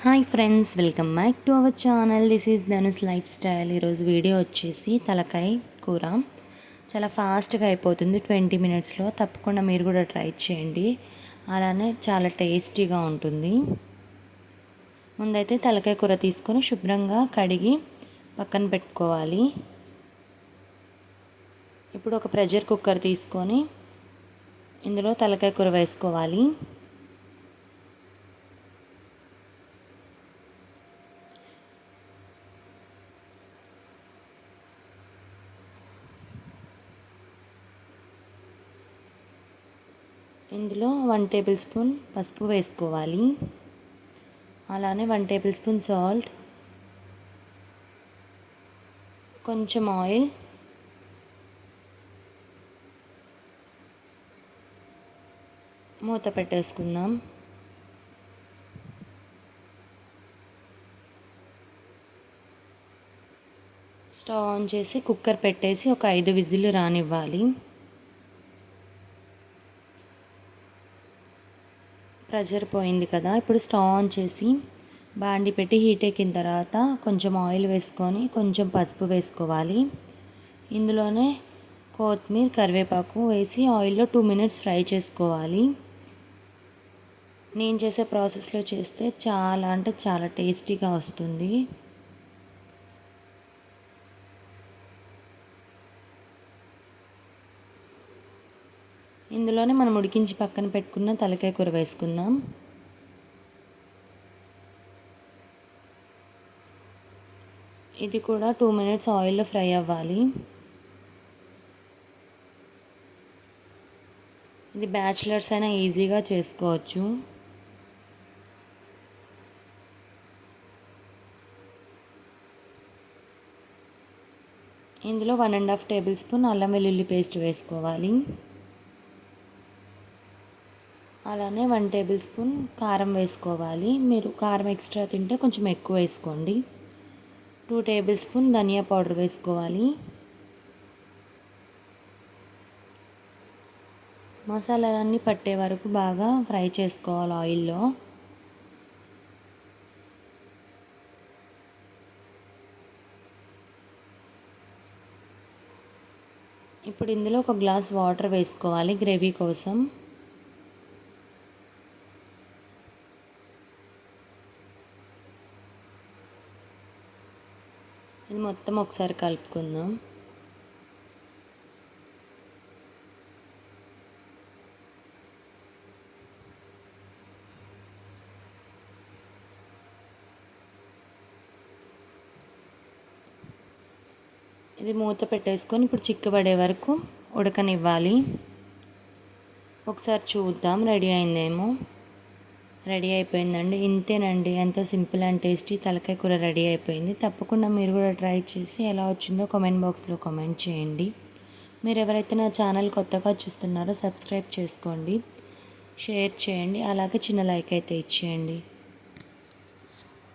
Hi friends, welcome back to our channel. This is Dhanush life style. ఈరోజు video వచ్చేసి తలకాయ కూర. చాలా ఫాస్ట్గా అయిపోతుంది, 20 మినిట్స్లో. తప్పకుండా మీరు కూడా ట్రై చేయండి, అలానే చాలా టేస్టీగా ఉంటుంది. ముందైతే తలకాయ కూర తీసుకొని శుభ్రంగా కడిగి పక్కన పెట్టుకోవాలి. ఇప్పుడు ఒక ప్రెషర్ కుక్కర్ తీసుకొని ఇందులో తలకాయ కూర వేసుకోవాలి. ఇందులో 1 టేబుల్ స్పూన్ పసుపు వేసుకోవాలి. అలానే 1 టేబుల్ స్పూన్ సాల్ట్, కొంచెం ఆయిల్, మూత పెట్టేసుకుందాం. స్టవ్ ఆన్ చేసి కుక్కర్ పెట్టేసి ఒక 5 విజిల్లు రానివ్వాలి. ప్రెషర్ పోయింది కదా, ఇప్పుడు స్టవ్ ఆన్ చేసి బాండి పెట్టి హీట్ ఎక్కిన తర్వాత కొంచెం ఆయిల్ వేసుకొని కొంచెం పసుపు వేసుకోవాలి. ఇందులోనే కొత్తిమీర, కరివేపాకు వేసి ఆయిల్లో 2 మినిట్స్ ఫ్రై చేసుకోవాలి. నేను చేసే ప్రాసెస్లో చేస్తే చాలా అంటే చాలా టేస్టీగా వస్తుంది. ఇందులోనే మనం ఉడికించి పక్కన పెట్టుకున్న తలకాయ కూర వేసుకుందాం. ఇది కూడా 2 మినిట్స్ ఆయిల్లో ఫ్రై అవ్వాలి. ఇది బ్యాచిలర్స్ అయినా ఈజీగా చేసుకోవచ్చు. ఇందులో 1.5 టేబుల్ స్పూన్ అల్లం వెల్లుల్లి పేస్ట్ వేసుకోవాలి. అలానే 1 టేబుల్ స్పూన్ కారం వేసుకోవాలి. మీరు కారం ఎక్స్ట్రా తింటే కొంచెం ఎక్కువ వేసుకోండి. 2 టేబుల్ స్పూన్ ధనియా పౌడర్ వేసుకోవాలి. మసాలాలన్నీ పట్టే వరకు బాగా ఫ్రై చేసుకోవాలి ఆయిల్లో. ఇప్పుడు ఇందులో ఒక గ్లాస్ వాటర్ వేసుకోవాలి గ్రేవీ కోసం. ఇది మొత్తం ఒకసారి కలుపుకుందాం. ఇది మూత పెట్టేసుకొని ఇప్పుడు చిక్కబడే వరకు ఉడకనివ్వాలి. ఒకసారి చూద్దాం రెడీ అయిందేమో. రెడీ అయిపోయిందండి. ఇంతేనండి, ఎంతో సింపుల్ అండ్ టేస్టీ తలకాయ కూర రెడీ అయిపోయింది. తప్పకుండా మీరు కూడా ట్రై చేసి ఎలా వచ్చిందో కామెంట్ బాక్స్లో కామెంట్ చేయండి. మీరు ఎవరైతే నా ఛానల్ కొత్తగా చూస్తున్నారో సబ్స్క్రైబ్ చేసుకోండి, షేర్ చేయండి, అలాగే చిన్న లైక్ అయితే ఇచ్చేయండి.